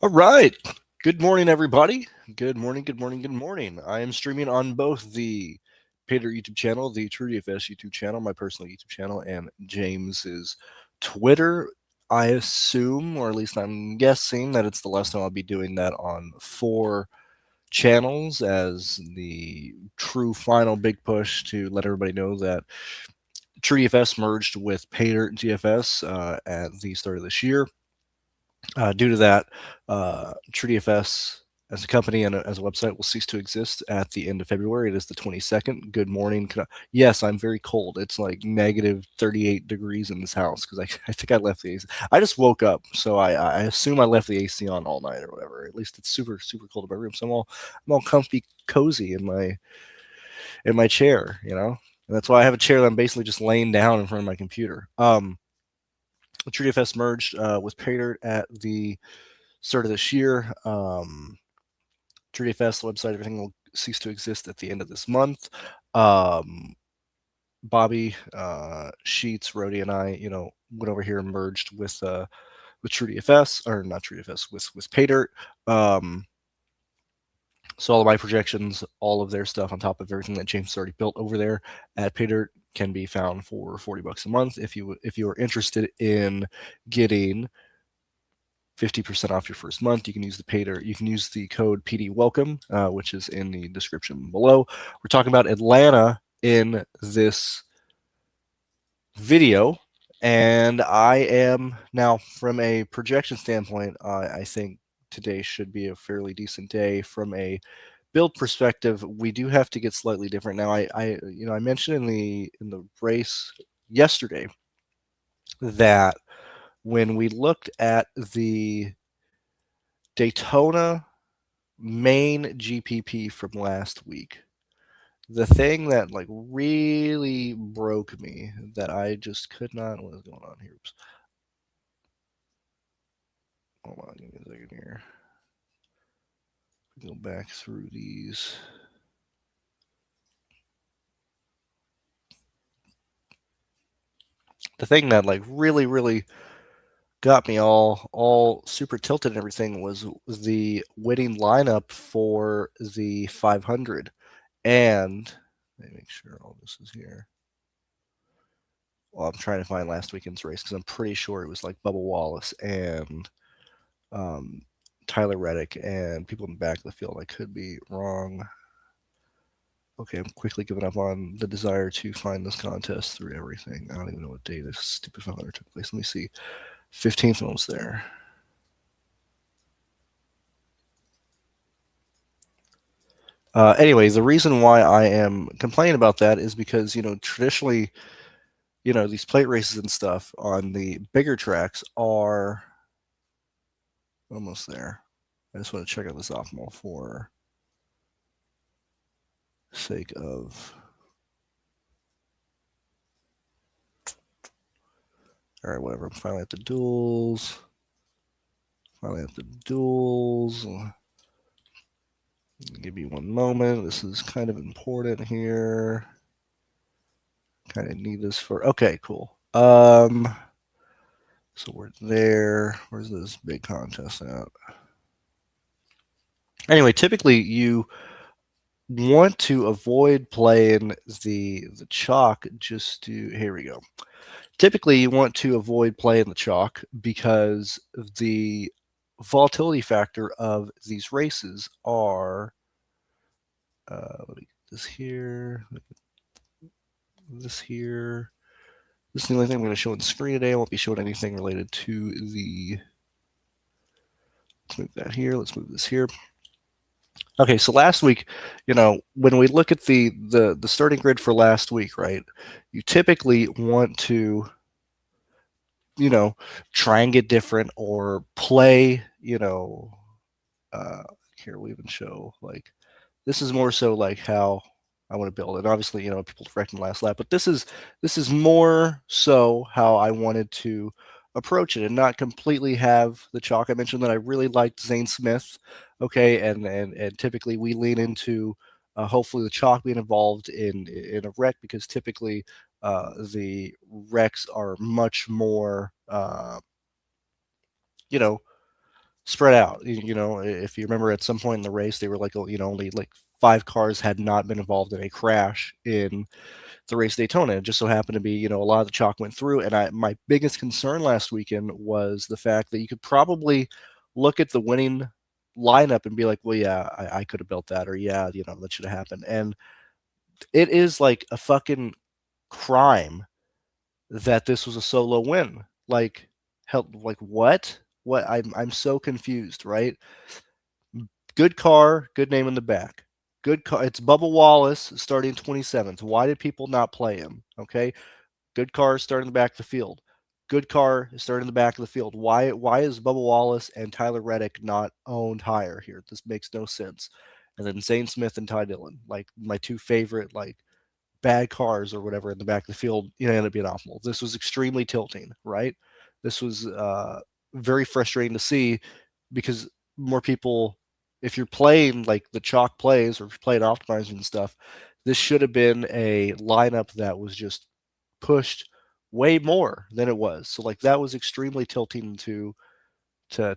All right. Good morning, everybody. Good morning, good morning, good morning. I am streaming on both the PayDirt YouTube channel, the TrueDFS YouTube channel, my personal YouTube channel, and James's Twitter. I assume, or at least I'm guessing, that it's the last time I'll be doing that on 4 channels as the true final big push to let everybody know that TrueDFS merged with PayDirt DFS at the start of this year. Due to that, TrueDFS as a company and as a website will cease to exist at the end of February. It is the 22nd. Good morning. Yes, I'm very cold. It's like negative 38 degrees in this house because I think I left the AC. I just woke up, so I assume I left the AC on all night or whatever. At least it's super super cold in my room, so I'm all comfy, cozy in my chair, And that's why I have a chair that I'm basically just laying down in front of my computer. TrueDFS merged with PayDirt at the start of this year. TrueDFS website, everything will cease to exist at the end of this month. Bobby, Sheets, Rody, and I, went over here and merged with TrueDFS, or not TrueDFS, with PayDirt. So all of my projections, all of their stuff on top of everything that James has already built over there at PayDirt can be found for $40 a month. If you are interested in getting 50% off your first month, you can use the PayDirt. You can use the code PD Welcome, which is in the description below. We're talking about Atlanta in this video, and I am now, from a projection standpoint, I think today should be a fairly decent day. From a build perspective, we do have to get slightly different. Now, I mentioned in the race yesterday that when we looked at the Daytona main GPP from last week, the thing that like really broke me that I just could not. What is going on here? Oops. Hold on, give me a second here. Go back through these. The thing that like really got me all super tilted and everything was the winning lineup for the 500. And let me make sure all this is here. Well, I'm trying to find last weekend's race because I'm pretty sure it was like Bubba Wallace and Tyler Reddick and people in the back of the field. I could be wrong. Okay, I'm quickly giving up on the desire to find this contest through everything. I don't even know what day this stupid 500 took place. Let me see. 15th one was there. Anyway, the reason why I am complaining about that is because, traditionally, these plate races and stuff on the bigger tracks are almost there. I just want to check out this optimal for sake of. All right, whatever. I'm finally at the duels. Give me one moment. This is kind of important here. Kind of need this for. Okay, cool. So we're there. Where's this big contest at? Anyway, typically you want to avoid playing the chalk just to. Here we go. Typically, you want to avoid playing the chalk because the volatility factor of these races are. Let me get this here. This here. This is the only thing I'm going to show on the screen today. I won't be showing anything related to the. Let's move that here. Let's move this here. Okay, so last week, when we look at the starting grid for last week, right? You typically want to, try and get different or play, here we even show like this is more so like how I want to build it. Obviously, people direct in the last lap, but this is more so how I wanted to approach it and not completely have the chalk. I mentioned that I really liked Zane Smith, okay, and typically we lean into hopefully the chalk being involved in a wreck because typically the wrecks are much more spread out. You know, if you remember at some point in the race, they were like, you know, only like 5 cars had not been involved in a crash in the race Daytona. It just so happened to be, you know, a lot of the chalk went through. And my biggest concern last weekend was the fact that you could probably look at the winning lineup and be like, well, yeah, I could have built that, or yeah, you know, that should have happened. And it is like a fucking crime that this was a solo win. Like, hell, like what? What? I'm so confused, right? Good car, good name in the back. Good car. It's Bubba Wallace starting 27th. Why did people not play him? Okay. Good car starting in the back of the field. Good car starting in the back of the field. Why is Bubba Wallace and Tyler Reddick not owned higher here? This makes no sense. And then Zane Smith and Ty Dillon, like my two favorite like bad cars or whatever in the back of the field, you know, ended up being optimal. This was extremely tilting, right? This was very frustrating to see because more people, if you're playing like the chalk plays or if you're playing optimizers and stuff, this should have been a lineup that was just pushed way more than it was. So like that was extremely tilting to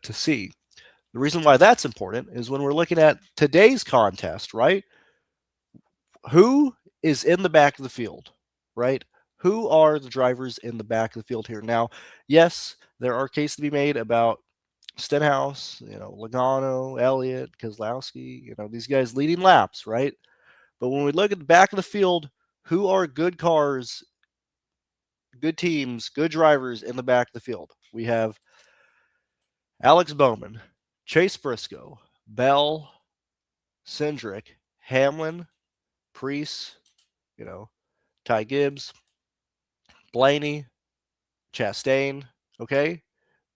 see. The reason why that's important is when we're looking at today's contest, right? Who is in the back of the field, right? Who are the drivers in the back of the field here? Now, yes, there are cases to be made about Stenhouse, you know, Logano, Elliott, Kozlowski, you know, these guys leading laps, right? But when we look at the back of the field, who are good cars, good teams, good drivers in the back of the field? We have Alex Bowman, Chase Briscoe, Bell, Cindric, Hamlin, Preece, you know, Ty Gibbs, Blaney, Chastain, okay?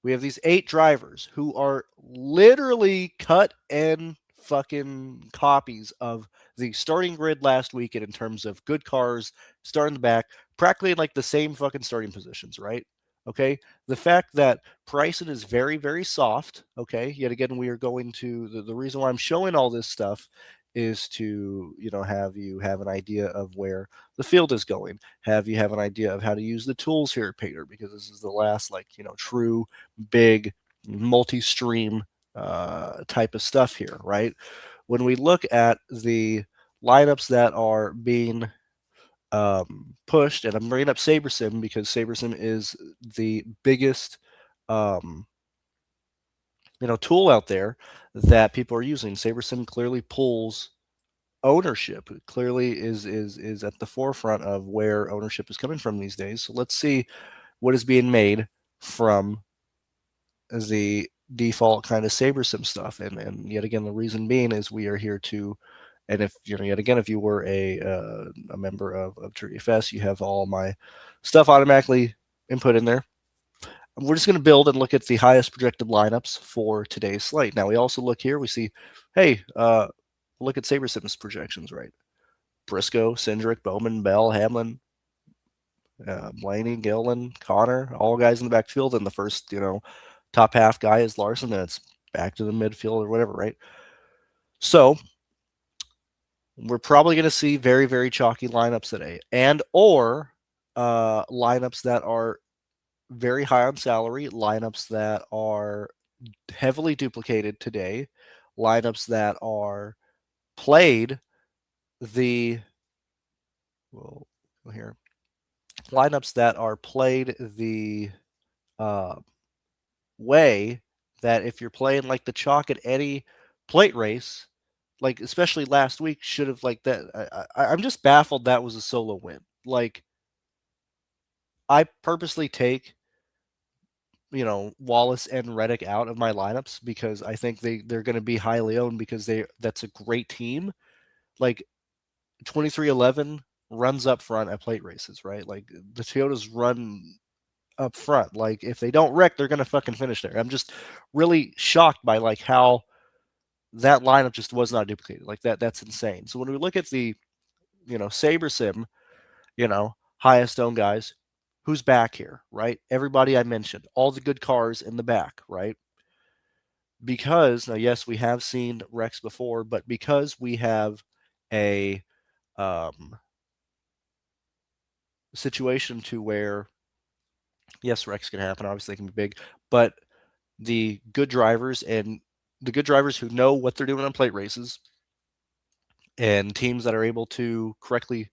We have these 8 drivers who are literally cut and fucking copies of the starting grid last weekend in terms of good cars, starting the back, practically in like the same fucking starting positions, right? Okay. The fact that pricing is very, very soft. Okay. Yet again, we are going to the reason why I'm showing all this stuff is to, you know, have you have an idea of where the field is going, have you have an idea of how to use the tools here at PayDirt, because this is the last, like, you know, true big multi-stream type of stuff here, right? When we look at the lineups that are being pushed, and I'm bringing up SaberSim because SaberSim is the biggest you know, tool out there that people are using. SaberSim clearly pulls ownership. It clearly is at the forefront of where ownership is coming from these days. So let's see what is being made from the default kind of SaberSim stuff. And yet again, the reason being is we are here to, and if you know, yet again, if you were a member of TrueDFS, you have all my stuff automatically input in there. We're just going to build and look at the highest projected lineups for today's slate. Now we also look here, we see, hey, look at SaberSim's projections, right? Briscoe, Cindric, Bowman, Bell, Hamlin, Blaney, Gillen, Connor, all guys in the backfield, and the first, you know, top half guy is Larson, then it's back to the midfield or whatever, right? So we're probably going to see very, very chalky lineups today, and or lineups that are very high on salary, lineups that are heavily duplicated today, lineups that are played the well here lineups that are played the uh, way that if you're playing like the chalk at any plate race, like especially last week, should have like that. I'm just baffled that was a solo win. Like I purposely take, you know, Wallace and Reddick out of my lineups because I think they're going to be highly owned because that's a great team. Like 2311 runs up front at plate races, right? Like the Toyotas run up front. Like if they don't wreck, they're gonna fucking finish there. I'm just really shocked by like how that lineup just was not duplicated. Like that's insane. So when we look at the, you know, SaberSim, you know, highest owned guys, who's back here, right? Everybody I mentioned, all the good cars in the back, right? Because now, yes, we have seen Rex before, but because we have a situation to where, yes, Rex can happen. Obviously, it can be big, but the good drivers and the good drivers who know what they're doing on plate races, and teams that are able to correctly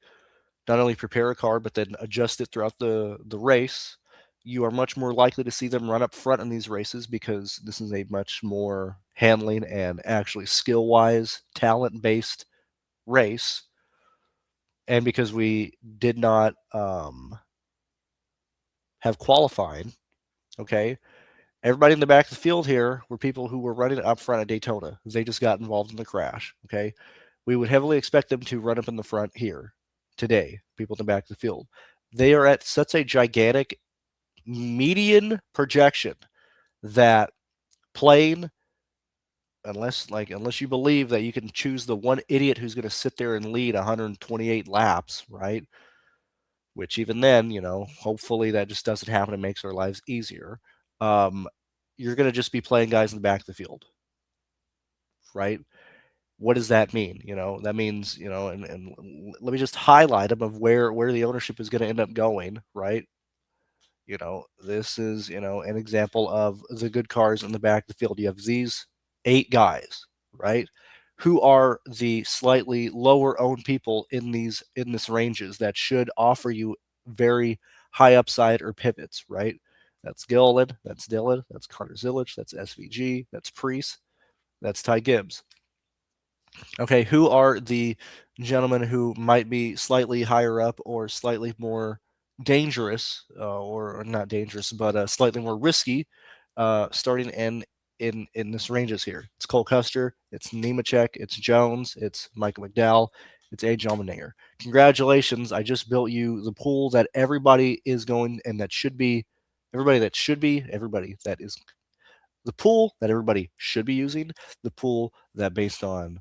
not only prepare a car but then adjust it throughout the race, you are much more likely to see them run up front in these races because this is a much more handling and actually skill-wise, talent-based race. And because we did not have qualifying, okay, everybody in the back of the field here were people who were running up front at Daytona. They just got involved in the crash, okay? We would heavily expect them to run up in the front here today, people in the back of the field. They are at such a gigantic median projection that playing, unless you believe that you can choose the one idiot who's going to sit there and lead 128 laps, right? Which even then, hopefully that just doesn't happen and makes our lives easier. You're going to just be playing guys in the back of the field, right? What does that mean? That means, and let me just highlight them of where the ownership is going to end up going, right? This is, an example of the good cars in the back of the field. You have these 8 guys, right? Who are the slightly lower owned people in this ranges that should offer you very high upside or pivots, right? That's Gilliland, that's Dillon, that's Carter Zillage, that's SVG, that's Priest, that's Ty Gibbs. Okay, who are the gentlemen who might be slightly higher up or slightly more dangerous, or not dangerous, but slightly more risky, starting in this ranges here? It's Cole Custer, it's Nemechek, it's Jones, it's Michael McDowell, it's A. Allmendinger. Congratulations! I just built you the pool that everybody is going and that should be, everybody that is the pool that everybody should be using, the pool that based on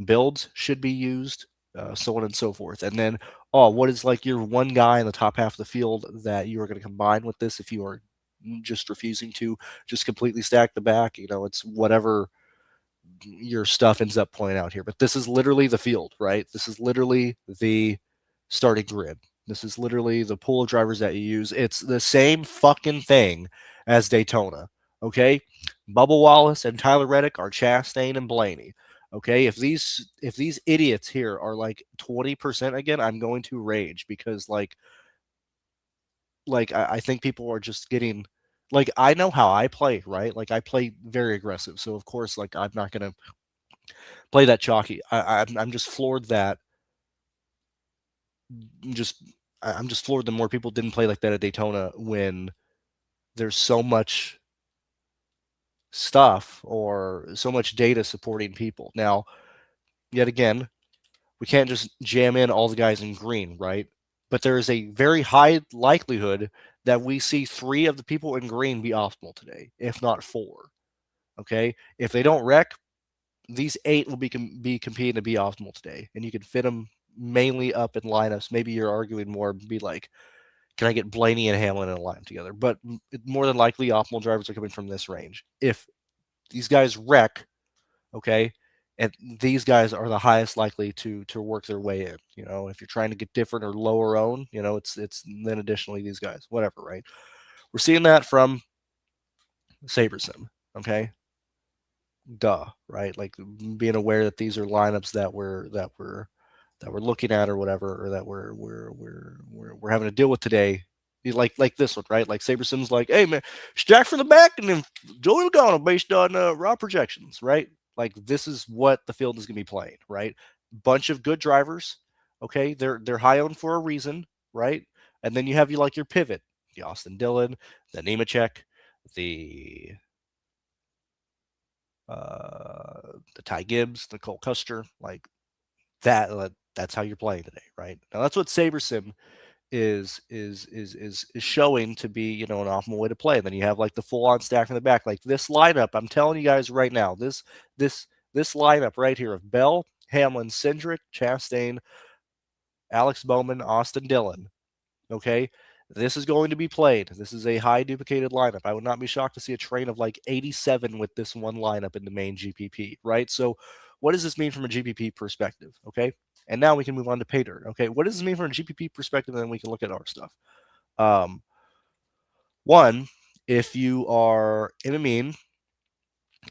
builds should be used, so on and so forth. And then, what is like your one guy in the top half of the field that you are going to combine with this if you are just refusing to just completely stack the back? It's whatever your stuff ends up pointing out here. But this is literally the field, right? This is literally the starting grid. This is literally the pool of drivers that you use. It's the same fucking thing as Daytona. Okay, Bubba Wallace and Tyler Reddick are Chastain and Blaney. Okay, if these idiots here are like 20% again, I'm going to rage because I think people are just getting, like, I know how I play, right? Like, I play very aggressive, so of course, like, I'm not gonna play that chalky. I'm just floored that just I'm just floored that more people didn't play like that at Daytona when there's so much stuff or so much data supporting people. Now, yet again, we can't just jam in all the guys in green, right? But there is a very high likelihood that we see 3 of the people in green be optimal today, if not 4. Okay, if they don't wreck, these 8 will be competing to be optimal today, and you can fit them mainly up in lineups. Maybe you're arguing more, be like, can I get Blaney and Hamlin in a lineup together? But more than likely, optimal drivers are coming from this range. If these guys wreck, okay, and these guys are the highest likely to work their way in. If you're trying to get different or lower own, it's then additionally these guys, whatever, right? We're seeing that from SaberSim, okay? Duh, right? Like being aware that these are lineups that we're looking at or whatever, or that we're having to deal with today. Like this one, right? Like SaberSim's like, hey man, stack from the back and then Joey Logano based on raw projections, right? Like this is what the field is going to be playing, right? Bunch of good drivers, okay? They're high owned for a reason, right? And then you have your pivot, the Austin Dillon, the Nemechek, the the Ty Gibbs, the Cole Custer, like that. That's how you're playing today, right? Now that's what SaberSim is showing to be an optimal way to play. And then you have like the full on stack in the back, like this lineup. I'm telling you guys right now, this lineup right here of Bell, Hamlin, Cindric, Chastain, Alex Bowman, Austin Dillon. Okay, this is going to be played. This is a high duplicated lineup. I would not be shocked to see a train of like 87 with this one lineup in the main GPP, right? So what does this mean from a GPP perspective? Okay, and now we can move on to PayDirt. Okay, what does this mean from a GPP perspective? And then we can look at our stuff. One, if you are in a mean,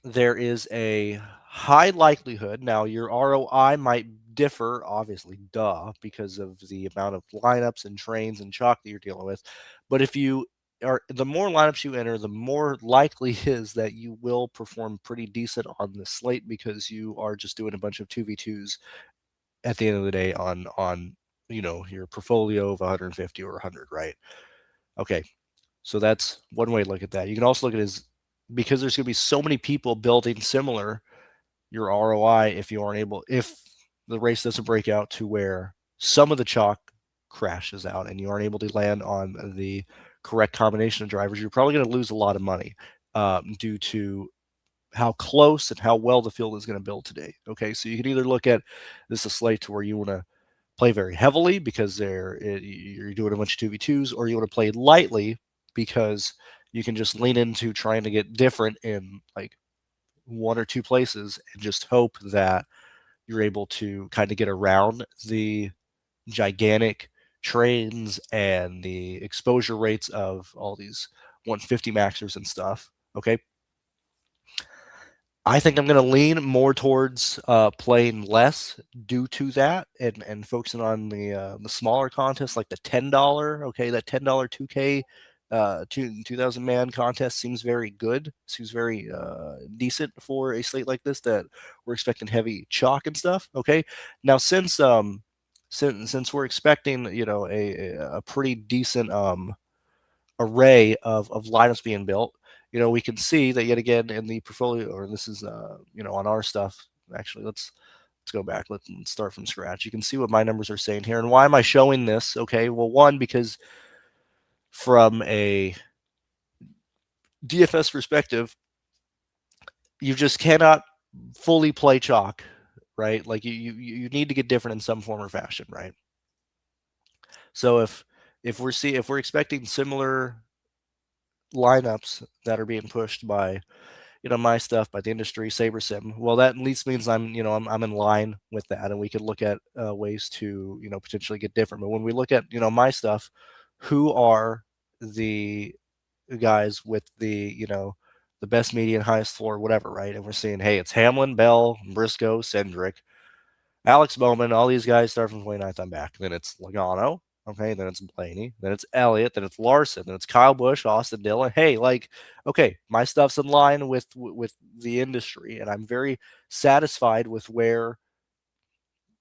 there is a high likelihood. Now, your ROI might differ, obviously, duh, because of the amount of lineups and trains and chalk that you're dealing with. But if you are, the more lineups you enter, the more likely is that you will perform pretty decent on the slate because you are just doing a bunch of 2v2s at the end of the day on your portfolio of 150 or 100, right? Okay, so that's one way to look at that. You can also look at it as, because there's going to be so many people building similar, your ROI, if the race doesn't break out to where some of the chalk crashes out and you aren't able to land on the correct combination of drivers, you're probably going to lose a lot of money due to how close and how well the field is going to build today. Okay, so you can either look at this a slate to where you want to play very heavily because you're doing a bunch of 2v2s, or you want to play lightly because you can just lean into trying to get different in like one or two places and just hope that you're able to kind of get around the gigantic trains and the exposure rates of all these 150 maxers and stuff. Okay, I think I'm going to lean more towards playing less due to that, and focusing on the smaller contests like the $10. Okay, that $10 2K 2,000 man contest seems very good. Seems very decent for a slate like this that we're expecting heavy chalk and stuff. Okay, now since we're expecting a pretty decent array of lineups being built, we can see that yet again in the portfolio, or this is, on our stuff. Actually, let's go back. Let's start from scratch. You can see what my numbers are saying here. And why am I showing this? Okay, well, one, because from a DFS perspective, you just cannot fully play chalk, right? Like you need to get different in some form or fashion, right? So if we're expecting similar lineups that are being pushed by my stuff, by the industry, SaberSim, well, that at least means I'm in line with that, and we could look at ways to potentially get different. But when we look at my stuff, who are the guys with the best median, highest floor, whatever, right? And we're seeing, hey, it's Hamlin, Bell, Briscoe, Cindric, Alex Bowman, all these guys start from 29th on back. Then it's Logano, okay, then it's Blaney, then it's Elliott, then it's Larson, then it's Kyle Busch, Austin Dillon. Hey, like, okay, my stuff's in line with the industry, and I'm very satisfied with where,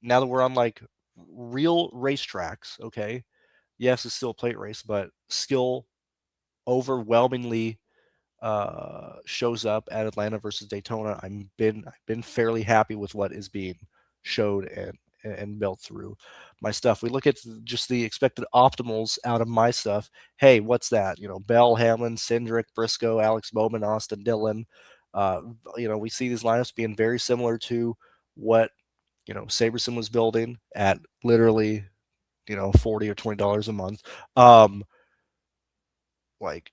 now that we're on like real racetracks, okay. Yes, it's still a plate race, but skill overwhelmingly shows up at Atlanta versus Daytona. I've been fairly happy with what is being showed and built through my stuff. We look at just the expected optimals out of my stuff. Hey, what's that? Bell, Hamlin, Cindric, Briscoe, Alex Bowman, Austin Dillon. We see these lineups being very similar to what Saberson was building at literally $40 or $20 a month. Like,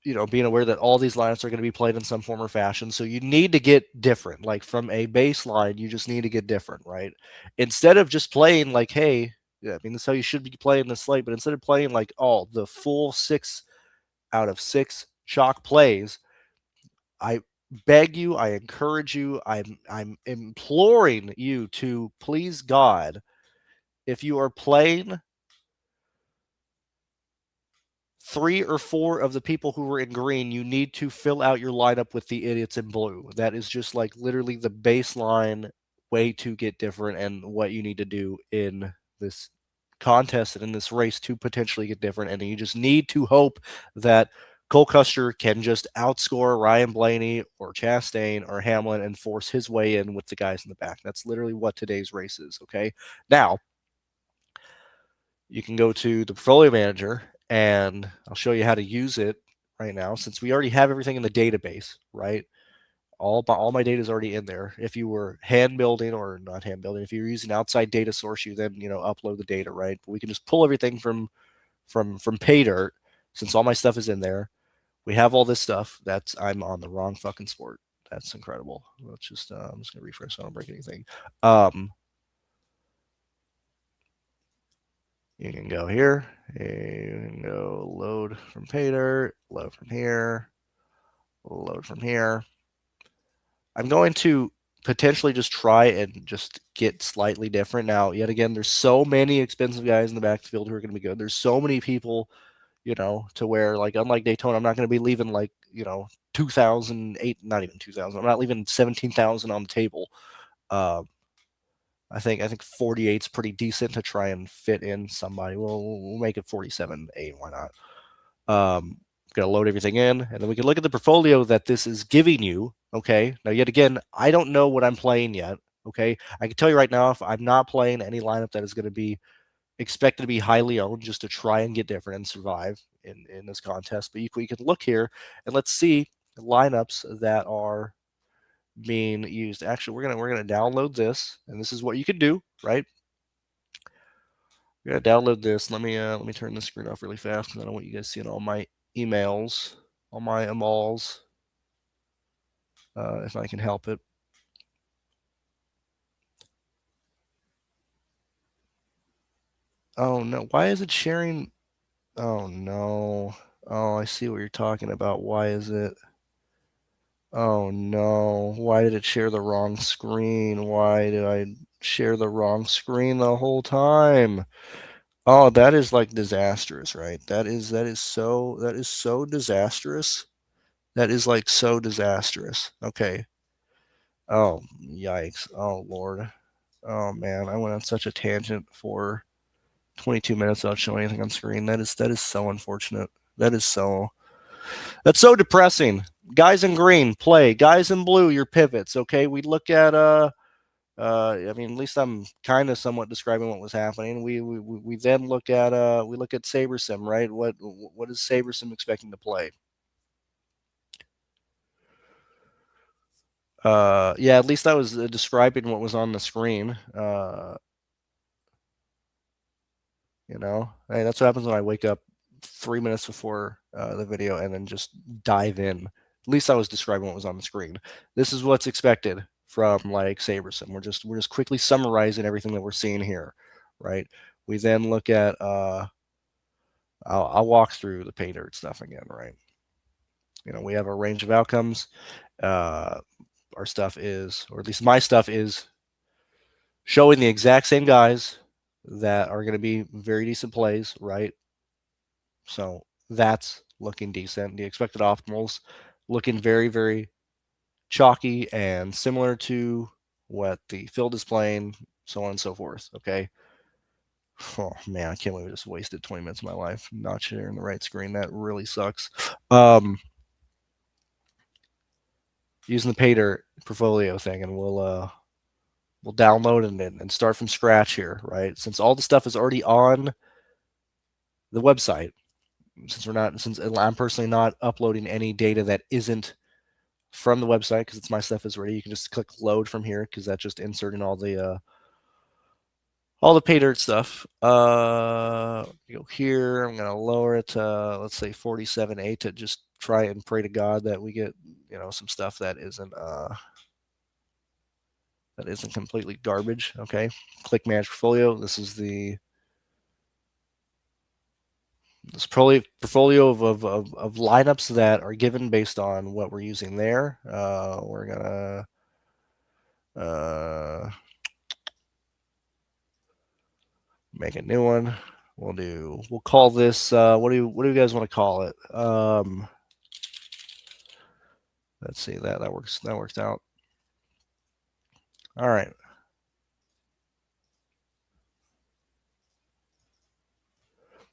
being aware that all these lineups are going to be played in some form or fashion. So you need to get different. Like from a baseline, you just need to get different, right? Instead of just playing like, hey, yeah, I mean, that's how you should be playing the slate. But instead of playing like, the full 6 out of 6 chalk plays, I beg you, I encourage you, I'm imploring you to please God, if you are playing 3 or 4 of the people who were in green, you need to fill out your lineup with the idiots in blue. That is just like literally the baseline way to get different, and what you need to do in this contest and in this race to potentially get different. And you just need to hope that Cole Custer can just outscore Ryan Blaney or Chastain or Hamlin and force his way in with the guys in the back. That's literally what today's race is, okay? Now, you can go to the portfolio manager, and I'll show you how to use it right now, since we already have everything in the database, right? All my data is already in there. If you were hand building, or not hand building, if you're using outside data source, you then upload the data, right? But we can just pull everything from PayDirt, since all my stuff is in there. We have all this stuff. I'm on the wrong fucking sport. That's incredible. Let's just I'm just gonna refresh so I don't break anything. You can go here. You can go load from PayDirt, load from here, load from here. I'm going to potentially just try and just get slightly different. Now, yet again, there's so many expensive guys in the backfield who are going to be good. There's so many people, to where, like, unlike Daytona, I'm not going to be leaving, like, 2008, not even 2000. I'm not leaving 17,000 on the table. I think 48 is pretty decent to try and fit in somebody. We'll make it 47.8. Why not? Going to load everything in, and then we can look at the portfolio that this is giving you. Okay. Now, yet again, I don't know what I'm playing yet. Okay. I can tell you right now, if I'm not playing any lineup that is going to be expected to be highly owned, just to try and get different and survive in this contest. But we can look here and let's see lineups that are being used. Actually, we're gonna download this, and this is what you can do, right? We're gonna download this. Let me turn the screen off really fast because I don't want you guys seeing all my emails, all my amals, if I can help it. Oh no, why is it sharing? Oh no. Oh, I see what you're talking about. Why is it? Oh no, why did it share the wrong screen? Why did I share the wrong screen the whole time? Oh, that is like disastrous, right? That is so disastrous. That is like so disastrous. Okay. Oh, yikes. Oh, Lord. Oh man, I went on such a tangent for 22 minutes without showing anything on screen. That is so unfortunate. That's so depressing. Guys in green, play. Guys in blue, your pivots. Okay, we look at I mean, at least I'm kind of somewhat describing what was happening. We then look at SaberSim, right? What is SaberSim expecting to play? Yeah, at least I was describing what was on the screen. Hey, that's what happens when I wake up 3 minutes before the video and then just dive in. At least I was describing what was on the screen. This is what's expected from, like, SaberSim. We're just quickly summarizing everything that we're seeing here, right? We then look at I'll walk through the PayDirt stuff again, right? We have a range of outcomes. Our stuff is, or at least my stuff is, showing the exact same guys that are going to be very decent plays, right? So that's looking decent. The expected optimals looking very, very chalky and similar to what the field is playing, so on and so forth. Okay. Oh man, I can't believe I just wasted 20 minutes of my life not sharing the right screen. That really sucks. Using the PayDirt portfolio thing, and we'll download and start from scratch here, right? Since all the stuff is already on the website, since I'm personally not uploading any data that isn't from the website, because it's my stuff is ready. You can just click load from here, because that's just inserting all the PayDirt stuff. Go here. I'm gonna lower it to, let's say, 47.8 to just try and pray to God that we get some stuff that isn't completely garbage. Okay, click manage portfolio. This is this portfolio of lineups that are given based on what we're using there. We're gonna make a new one. We'll call this what do you guys want to call it? Let's see, that works out. All right.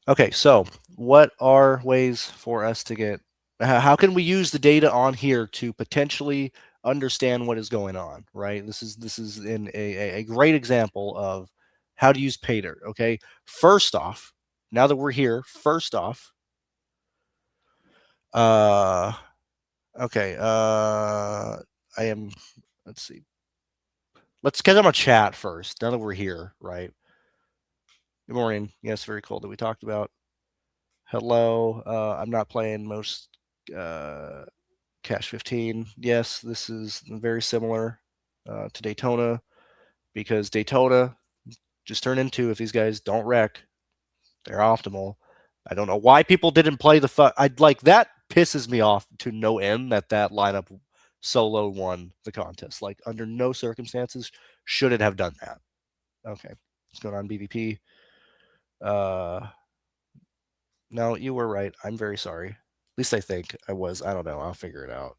Okay, so what are ways for us to get, how can we use the data on here to potentially understand what is going on, right? This is in a great example of how to use PayDirt. Okay, first off, now that we're here, okay, I am, let's see, let's get on a chat first, now that we're here, right? Good morning. Yes, very cold that we talked about. Hello. I'm not playing most Cash 15. Yes, this is very similar to Daytona, because Daytona just turned into, if these guys don't wreck, they're optimal. I don't know why people didn't play I'd like that pisses me off to no end that lineup solo won the contest. Like, under no circumstances should it have done that. Okay, let's go on BVP. No, you were right. I'm very sorry. At least I think I was. I don't know. I'll figure it out.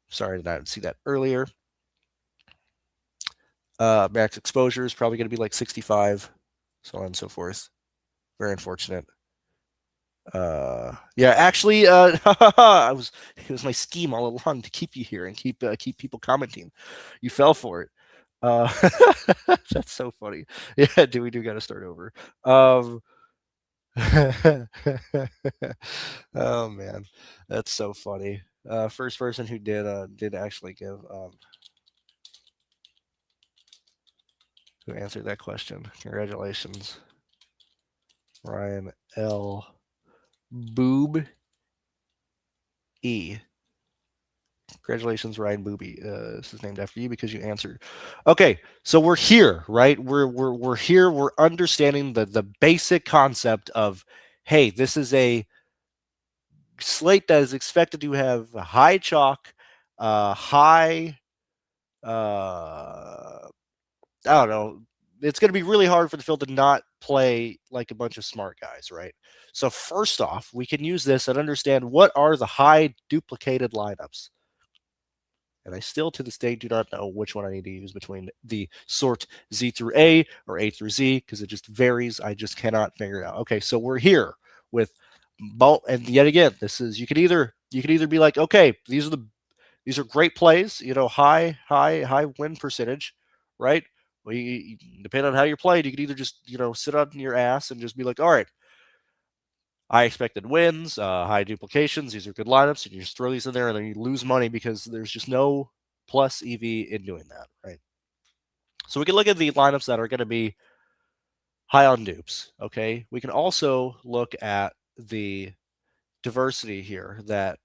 Sorry, did not see that earlier. Max exposure is probably going to be like 65, so on and so forth. Very unfortunate. Yeah, actually, it was my scheme all along to keep you here and keep people commenting. You fell for it. That's so funny. Yeah, we do got to start over. Oh man, that's so funny. First person who did actually give who answered that question. Congratulations, Ryan L. Boob E. Congratulations, Ryan Booby. This is named after you because you answered. Okay, so we're here, right? We're here. We're understanding the basic concept of, hey, this is a slate that is expected to have high chalk, high. I don't know. It's going to be really hard for the field to not play like a bunch of smart guys, right? So first off, we can use this and understand what are the high duplicated lineups. And I still, to this day, do not know which one I need to use between the sort Z through A or A through Z, because it just varies. I just cannot figure it out. Okay, so we're here with and yet again, this is you can either be like, okay, these are great plays, high win percentage, right? Well, depending on how you're played, you can either just sit on your ass and just be like, all right, high expected wins, high duplications. These are good lineups, and you just throw these in there, and then you lose money because there's just no plus EV in doing that, right? So we can look at the lineups that are going to be high on dupes. Okay, we can also look at the diversity here that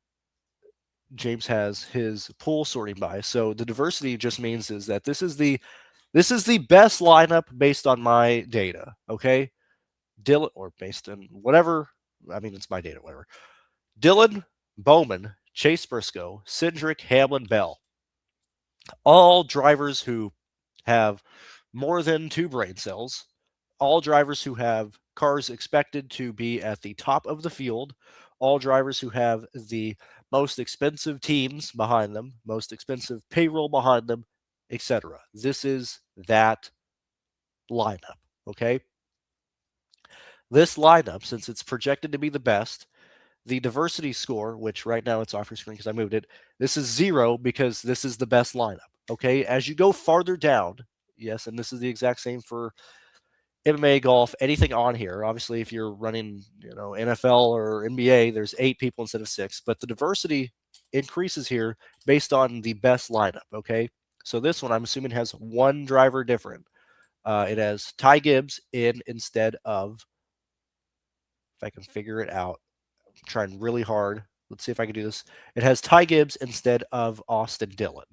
James has his pool sorting by. So the diversity just means is that this is the best lineup based on my data. Okay, Dylan, or based on whatever. I mean, it's my data, whatever. Dylan, Bowman, Chase Briscoe, Cindric, Hamlin, Bell. All drivers who have more than 2 brain cells. All drivers who have cars expected to be at the top of the field. All drivers who have the most expensive teams behind them, most expensive payroll behind them, etc. This is that lineup, okay? This lineup, since it's projected to be the best, the diversity score, which right now it's off your screen because I moved it, this is 0 because this is the best lineup. Okay, as you go farther down, yes, and this is the exact same for MMA, golf, anything on here. Obviously, if you're running, NFL or NBA, there's 8 people instead of 6, but the diversity increases here based on the best lineup. Okay, so this one I'm assuming has 1 driver different. It has Ty Gibbs in instead of, if I can figure it out, trying really hard. Let's see if I can do this. It has Ty Gibbs instead of Austin Dillon.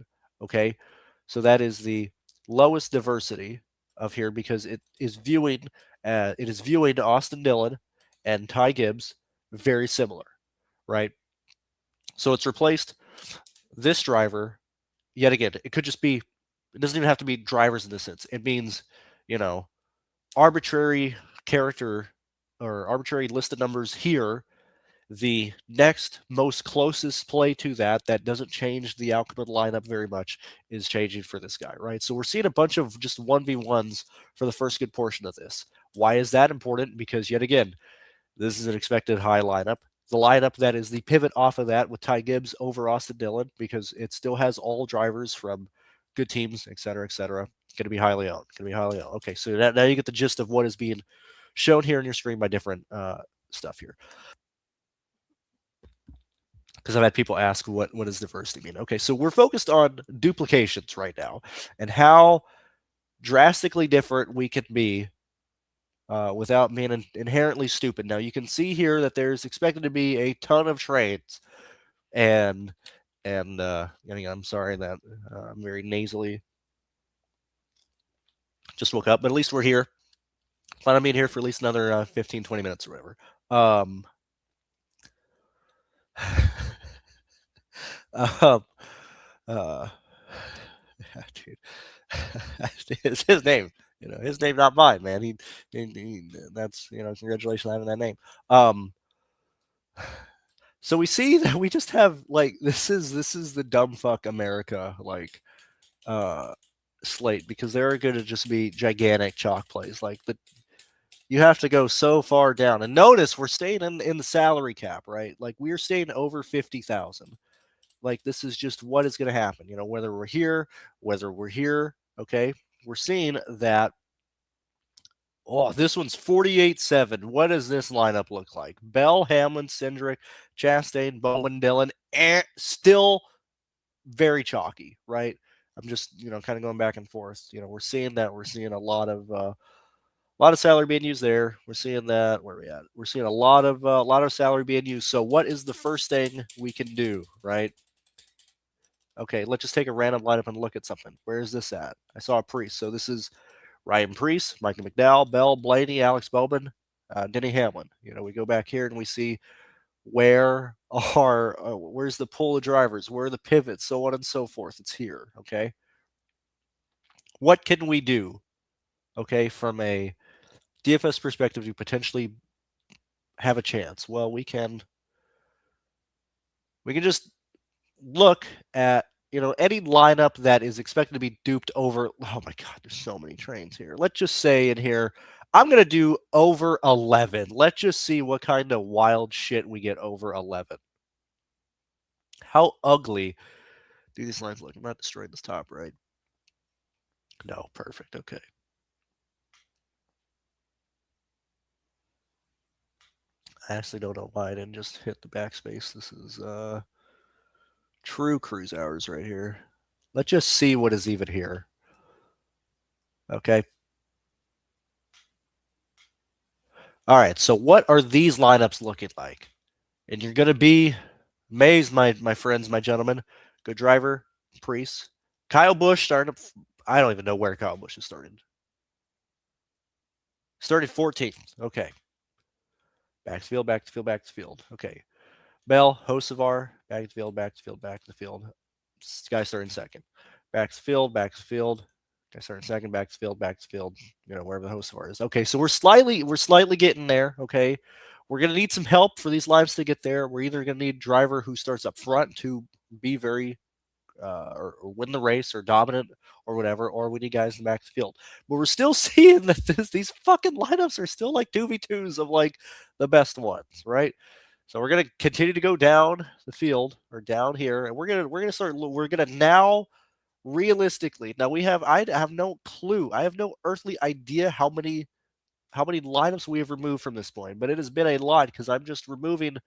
Okay, so that is the lowest diversity of here because it is viewing Austin Dillon and Ty Gibbs very similar, right? So it's replaced this driver yet again. It could just be. It doesn't even have to be drivers in this sense. It means, arbitrary character or arbitrary listed numbers here. The next most closest play to that doesn't change the outcome of the lineup very much is changing for this guy, right? So we're seeing a bunch of just 1v1s for the first good portion of this. Why is that important? Because yet again, this is an expected high lineup. The lineup that is the pivot off of that with Ty Gibbs over Austin Dillon, because it still has all drivers from good teams, et cetera, et cetera. Going to be highly owned. Okay, so now you get the gist of what is being shown here on your screen by different stuff here. Because I've had people ask what does diversity mean. Okay, so we're focused on duplications right now and how drastically different we can be without being inherently stupid. Now you can see here that there's expected to be a ton of trades, and I'm sorry that I'm very nasally. Just woke up, but at least we're here. Plan on being here for at least another 15, 20 minutes or whatever. Um, uh, dude, it's his name. His name, not mine, man. That's congratulations on having that name. So we see that we just have like this is the dumb fuck America uh slate, because they're going to just be gigantic chalk plays. Like you have to go so far down. And notice we're staying in the salary cap, right? Like we're staying over 50,000. Like this is just what is going to happen. Whether we're here, okay? We're seeing that. Oh, this one's 48-7. What does this lineup look like? Bell, Hamlin, Cindric, Chastain, Bowman, Dillon, still very chalky, right? I'm just, kind of going back and forth. We're seeing that. We're seeing a lot of salary being used there. We're seeing that. Where are we at? We're seeing a lot of salary being used. So what is the first thing we can do, right? Okay, let's just take a random lineup and look at something. Where is this at? I saw a Priest. So this is Ryan Priest, Michael McDowell, Bell, Blaney, Alex Bowman, Denny Hamlin. We go back here and we see where's the pool of drivers, where are the pivots, so on and so forth. It's here, okay? What can we do, okay, from a DFS perspective to potentially have a chance? Well, we can just look at any lineup that is expected to be duped over. Oh my god, there's so many trains here. Let's just say in here I'm going to do over 11. Let's just see what kind of wild shit we get over 11. How ugly do these lines look? I'm not destroying this top, right? No, perfect. Okay. I actually don't know why I didn't just hit the backspace. This is true cruise hours right here. Let's just see what is even here. Okay. All right. So what are these lineups looking like? And you're going to be amazed, my friends, my gentlemen. Good driver, Priest. Kyle Busch starting up. I don't even know where Kyle Busch is starting. Started 14th. Okay. Back to field, back to field, back to field. Okay. Bell, Hocevar, back to field, back to field, back to field. Guy starting second. Back to field, back to field. Guy starting second, back to field, back to field. Wherever the Hocevar is. Okay, so we're slightly getting there. Okay, we're gonna need some help for these lives to get there. We're either gonna need a driver who starts up front to be very or win the race or dominant or whatever, or we need guys in the back of the field. But we're still seeing that these fucking lineups are still like 2v2s of like the best ones, right? So we're gonna continue to go down the field or down here, and we're gonna now realistically. Now I have no clue. I have no earthly idea how many lineups we have removed from this point, but it has been a lot because I'm just removing,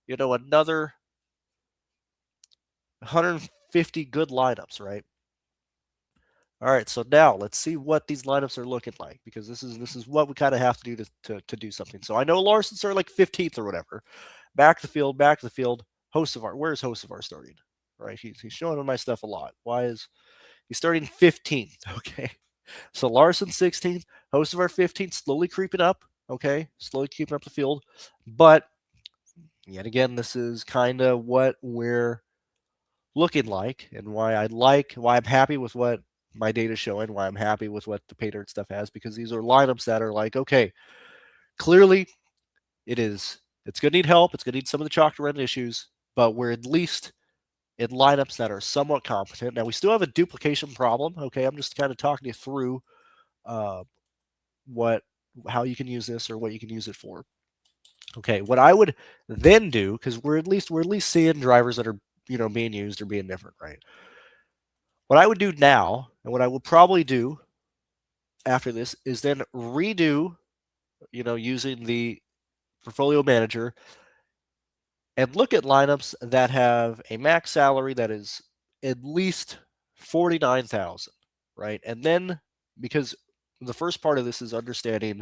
another 150 good lineups, right? All right, so now let's see what these lineups are looking like, because this is what we kind of have to do to do something. So I know Larson's are like 15th or whatever. Back to the field, back to the field. Hocevar, where's Hocevar starting? Right, he's showing my stuff a lot. Why is he starting 15th? Okay, so Larson 16th, Hocevar 15th, slowly creeping up. Okay, slowly keeping up the field, but yet again, this is kind of what we're looking like, and why I'm happy with what my data is showing, why I'm happy with what the PayDirt stuff has, because these are lineups that are like, okay, clearly it's going to need help. It's going to need some of the chalk to run issues, but we're at least in lineups that are somewhat competent. Now, we still have a duplication problem. Okay, I'm just kind of talking you through how you can use this or what you can use it for. Okay, what I would then do, because we're at least seeing drivers that are being used or being different, right? What I would do now, and what I would probably do after this, is then redo, using the portfolio manager, and look at lineups that have a max salary that is at least 49,000, right? And then, because the first part of this is understanding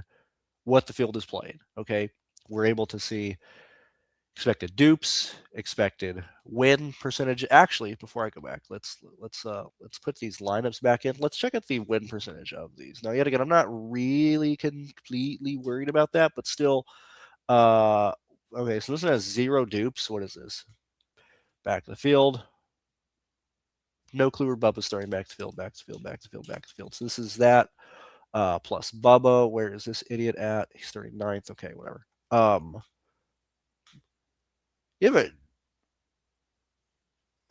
what the field is playing, okay? We're able to see expected dupes, expected win percentage. Actually, before I go back, let's put these lineups back in. Let's check out the win percentage of these. Now, yet again, I'm not really completely worried about that, but still, okay, so this one has 0 dupes. What is this? Back to the field. no clue where Bubba's starting. Back to field, back to field, back to field, back to field. So this is that. Plus Bubba. Where is this idiot at? He's starting ninth. Okay, whatever. You have a,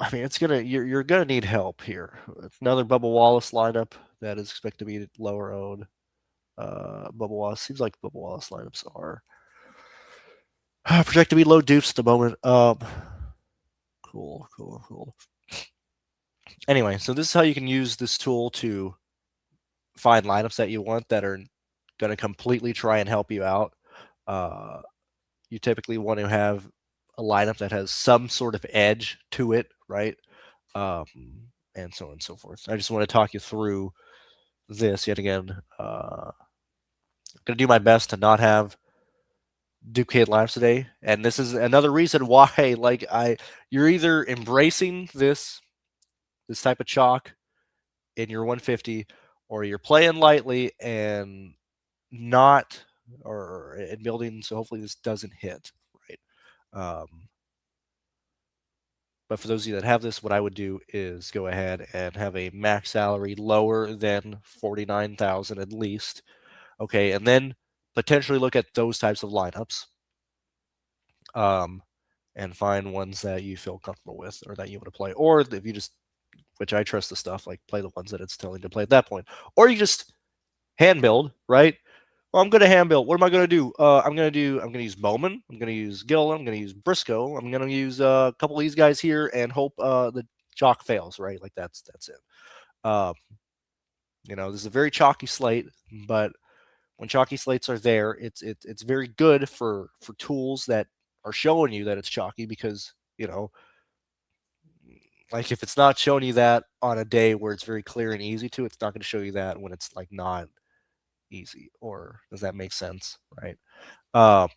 I mean, it's gonna you're gonna need help here. It's another Bubba Wallace lineup that is expected to be lower owned. Bubba Wallace seems like Bubba Wallace lineups are projected to be low dupes at the moment. Cool. Anyway, so this is how you can use this tool to find lineups that you want that are going to completely try and help you out. You typically want to have a lineup that has some sort of edge to it, right? And so on and so forth. I just want to talk you through this yet again. I'm going to do my best to not have duplicate lineups today, and this is another reason why, like, you're either embracing this type of chalk in your 150, or you're playing lightly and not, or in building. So hopefully this doesn't hit, right? But for those of you that have this, what I would do is go ahead and have a max salary lower than 49,000 at least. Okay, and then potentially look at those types of lineups. And find ones that you feel comfortable with or that you want to play. Or if you just, which I trust the stuff, like play the ones that it's telling you to play at that point. Or you just hand build, right? Well, I'm going to hand build. What am I going to do? I'm going to use Bowman. I'm going to use Gill. I'm going to use Briscoe. I'm going to use a couple of these guys here and hope the chalk fails, right? Like that's it. This is a very chalky slate, but when chalky slates are there, it's very good for tools that are showing you that it's chalky, because like if it's not showing you that on a day where it's very clear and easy to, it's not going to show you that when it's like not easy. Or does that make sense, right? I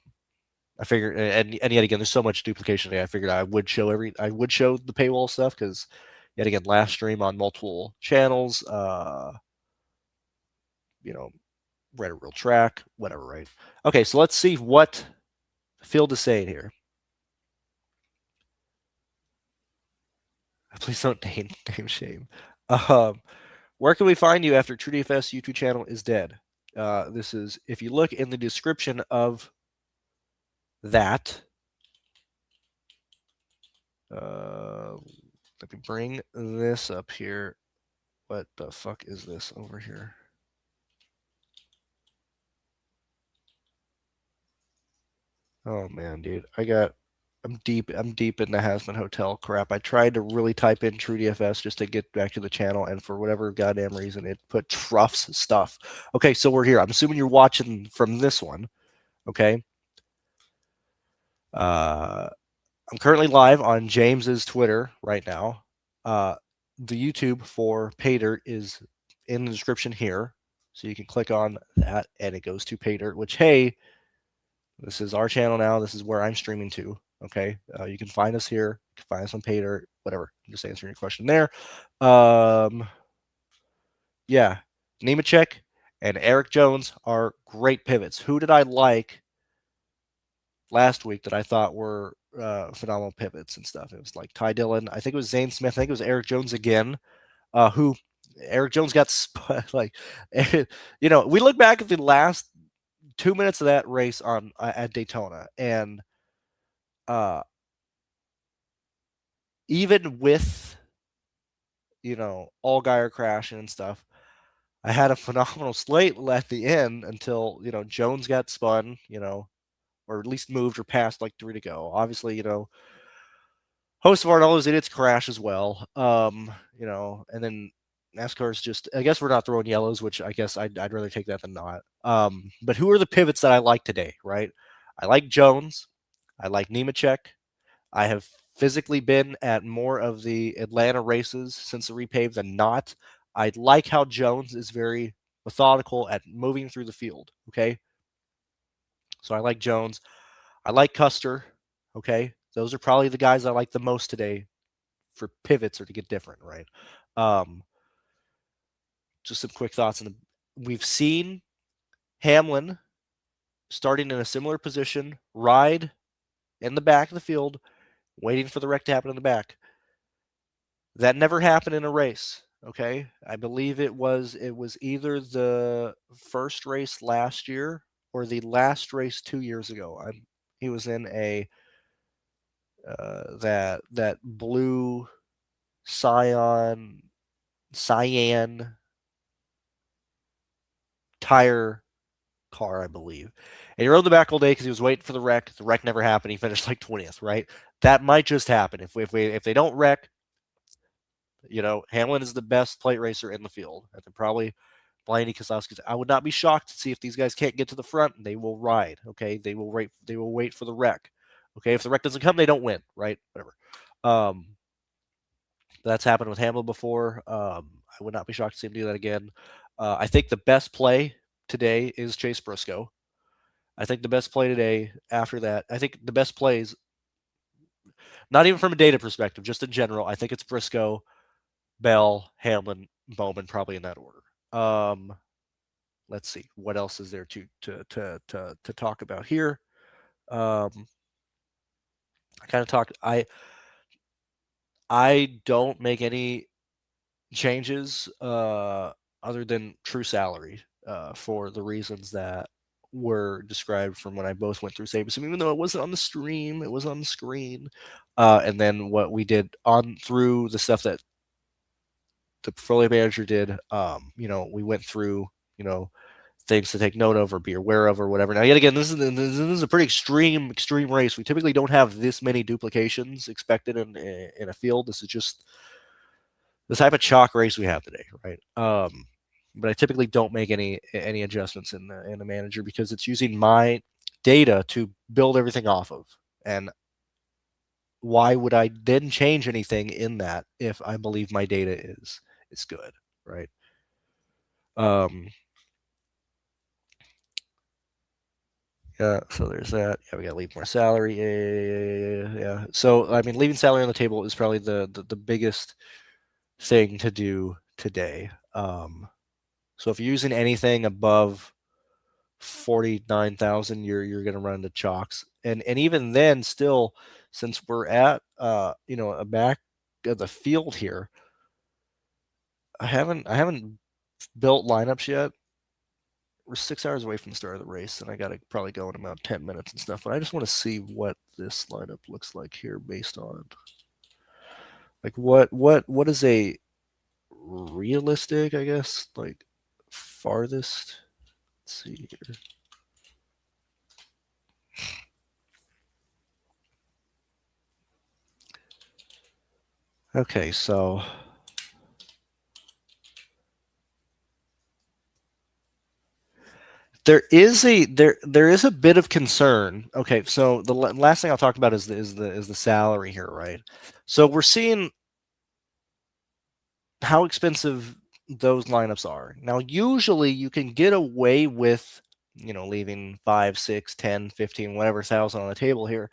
figured, and yet again, there's so much duplication today. I figured I would show the paywall stuff, because yet again, last stream on multiple channels, read a real track, whatever, right? Okay, so let's see what the field is saying here. Please don't name shame. Where can we find you after TrueDFS YouTube channel is dead? This is, if you look in the description of that. Let me bring this up here. What the fuck is this over here? Oh man, dude, I'm deep in the Hasman Hotel crap. I tried to really type in TrueDFS just to get back to the channel, and for whatever goddamn reason, it put Truff's stuff. Okay, so we're here. I'm assuming you're watching from this one. Okay. I'm currently live on James's Twitter right now. The YouTube for PayDirt is in the description here, so you can click on that, and it goes to PayDirt. Which, hey, this is our channel now. This is where I'm streaming to. Okay, you can find us here. You can find us on PayDirt, whatever. I'm just answering your question there. Yeah, Nemechek and Eric Jones are great pivots. Who did I like last week that I thought were phenomenal pivots and stuff? It was like Ty Dillon. I think it was Zane Smith. I think it was Eric Jones again. Who Eric Jones got like, we look back at the last 2 minutes of that race on at Daytona, and even with Allgaier crashing and stuff, I had a phenomenal slate at the end until Jones got spun, or at least moved or passed like 3 to go. Obviously, Hostvar and all those idiots crash as well. And then NASCAR's just, I guess we're not throwing yellows, which I guess I'd rather take that than not. But who are the pivots that I like today, right? I like Jones. I like Nemechek. I have physically been at more of the Atlanta races since the repave than not. I like how Jones is very methodical at moving through the field, okay? So I like Jones. I like Custer, okay? Those are probably the guys I like the most today for pivots or to get different, right? Just some quick thoughts. We've seen Hamlin starting in a similar position, ride in the back of the field, waiting for the wreck to happen in the back. That never happened in a race. Okay, I believe it was either the first race last year or the last race 2 years ago. He was in a that blue cyan tire car, I believe. And he rode the back all day because he was waiting for the wreck. The wreck never happened. He finished like 20th, right? That might just happen. If they don't wreck, Hamlin is the best plate racer in the field. And then probably Blaney, Keselowski. I would not be shocked to see if these guys can't get to the front. They will ride. Okay, they will wait for the wreck. Okay, if the wreck doesn't come, they don't win. Right? Whatever. That's happened with Hamlin before. I would not be shocked to see him do that again. I think the best play today is Chase Briscoe. I think the best play today after that, I think the best plays, not even from a data perspective, just in general, I think it's Briscoe, Bell, Hamlin, Bowman, probably in that order. Let's see. What else is there to talk about here? I kind of talked. I don't make any changes other than true salary for the reasons that were described from when I both went through Sabersim, even though it wasn't on the stream, it was on the screen. And then what we did on through the stuff that the portfolio manager did, we went through, things to take note of or be aware of or whatever. Now, yet again, this is a pretty extreme race. We typically don't have this many duplications expected in a field. This is just the type of chalk race we have today, right? But I typically don't make any adjustments in the manager because it's using my data to build everything off of. And why would I then change anything in that if I believe my data is good, right? Yeah, so there's that. Yeah, we got to leave more salary. Yeah. So I mean, leaving salary on the table is probably the biggest thing to do today. So if you're using anything above 49,000, you're going to run into chalks, and even then, still, since we're at a back of the field here, I haven't built lineups yet. We're 6 hours away from the start of the race, and I got to probably go in about 10 minutes and stuff. But I just want to see what this lineup looks like here, based on like what is a realistic, I guess, like farthest. Let's see here. Okay, so there is a bit of concern. Okay, so the last thing I'll talk about is the salary here, right? So we're seeing how expensive those lineups are. Now, usually you can get away with, leaving 5, 6, 10, 15, whatever thousand on the table here.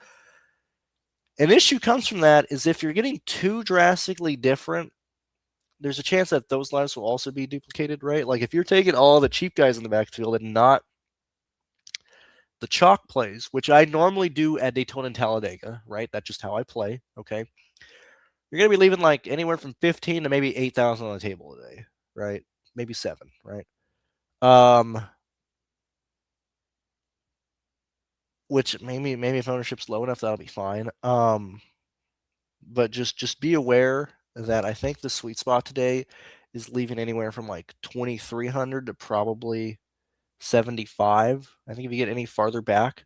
An issue comes from that is if you're getting too drastically different, there's a chance that those lineups will also be duplicated, right? Like if you're taking all the cheap guys in the backfield and not the chalk plays, which I normally do at Daytona and Talladega, right? That's just how I play, okay? You're going to be leaving like anywhere from 15 to maybe 8,000 on the table today, right? Maybe 7, right? Which maybe if ownership's low enough, that'll be fine. But just be aware that I think the sweet spot today is leaving anywhere from like 2,300 to probably 75. I think if you get any farther back,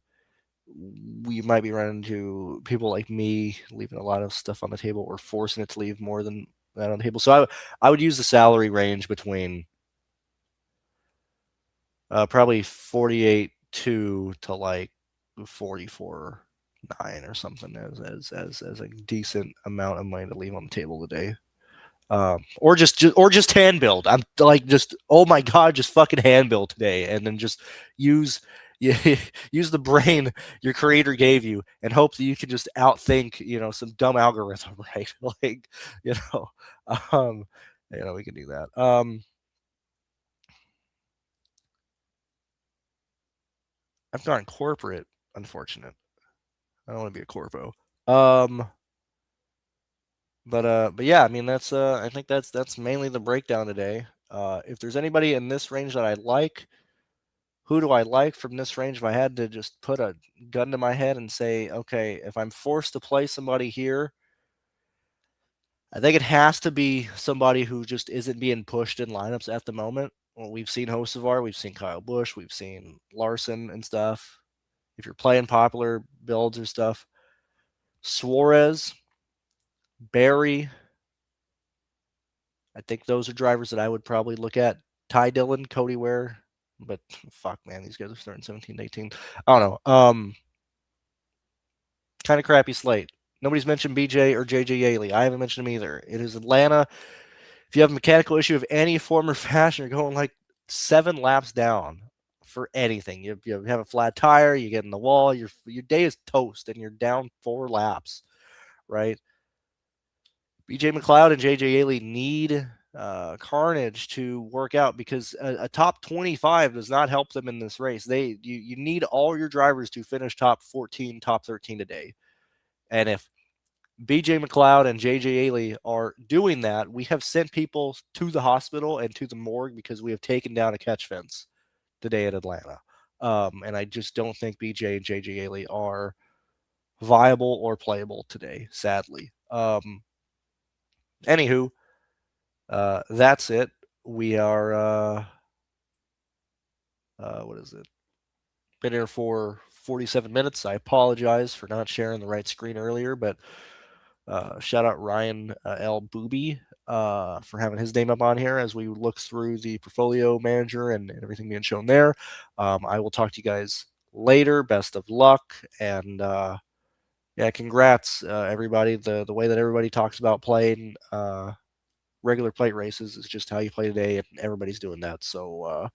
we might be running into people like me leaving a lot of stuff on the table or forcing it to leave more than that on the table. So I would use the salary range between probably 48.2 to like 44.9 or something as a decent amount of money to leave on the table today. Or just hand build. I'm like, just, oh my god, just fucking hand build today, and then just use use the brain your creator gave you, and hope that you can just outthink some dumb algorithm, right? Like, um, we can do that. I've gone corporate. Unfortunate. I don't want to be a corpo. But yeah, I mean I think that's mainly the breakdown today. If there's anybody in this range that I like, who do I like from this range? If I had to just put a gun to my head and say, okay, if I'm forced to play somebody here, I think it has to be somebody who just isn't being pushed in lineups at the moment. Well, we've seen Hocevar, we've seen Kyle Busch, we've seen Larson and stuff. If you're playing popular builds or stuff, Suarez, Barry, I think those are drivers that I would probably look at. Ty Dillon, Cody Ware, but fuck, man, these guys are starting 17 to 18. I don't know. Kind of crappy slate. Nobody's mentioned BJ or JJ Yaley. I haven't mentioned them either. It is Atlanta. If you have a mechanical issue of any form or fashion, you're going like 7 laps down for anything. You have a flat tire, you get in the wall, your day is toast, and you're down 4 laps, right? BJ McLeod and JJ Yaley need carnage to work out because a top 25 does not help them in this race. You need all your drivers to finish top 14, top 13 today. And if BJ McLeod and JJ Yaley are doing that, we have sent people to the hospital and to the morgue because we have taken down a catch fence today at Atlanta. And I just don't think BJ and JJ Yaley are viable or playable today, sadly. Anywho, that's it. We are, what is it? Been here for 47 minutes. I apologize for not sharing the right screen earlier, but shout out Ryan L. Booby for having his name up on here as we look through the portfolio manager and everything being shown there. I will talk to you guys later. Best of luck. And yeah, congrats, everybody. The way that everybody talks about playing regular plate races is just how you play today, and everybody's doing that. So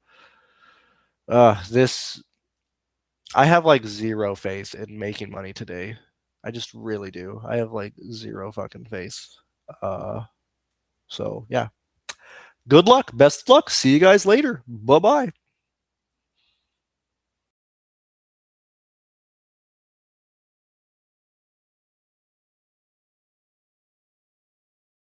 this, I have like zero faith in making money today. I just really do. I have like zero fucking faith. So yeah. Good luck. Best of luck. See you guys later. Bye-bye.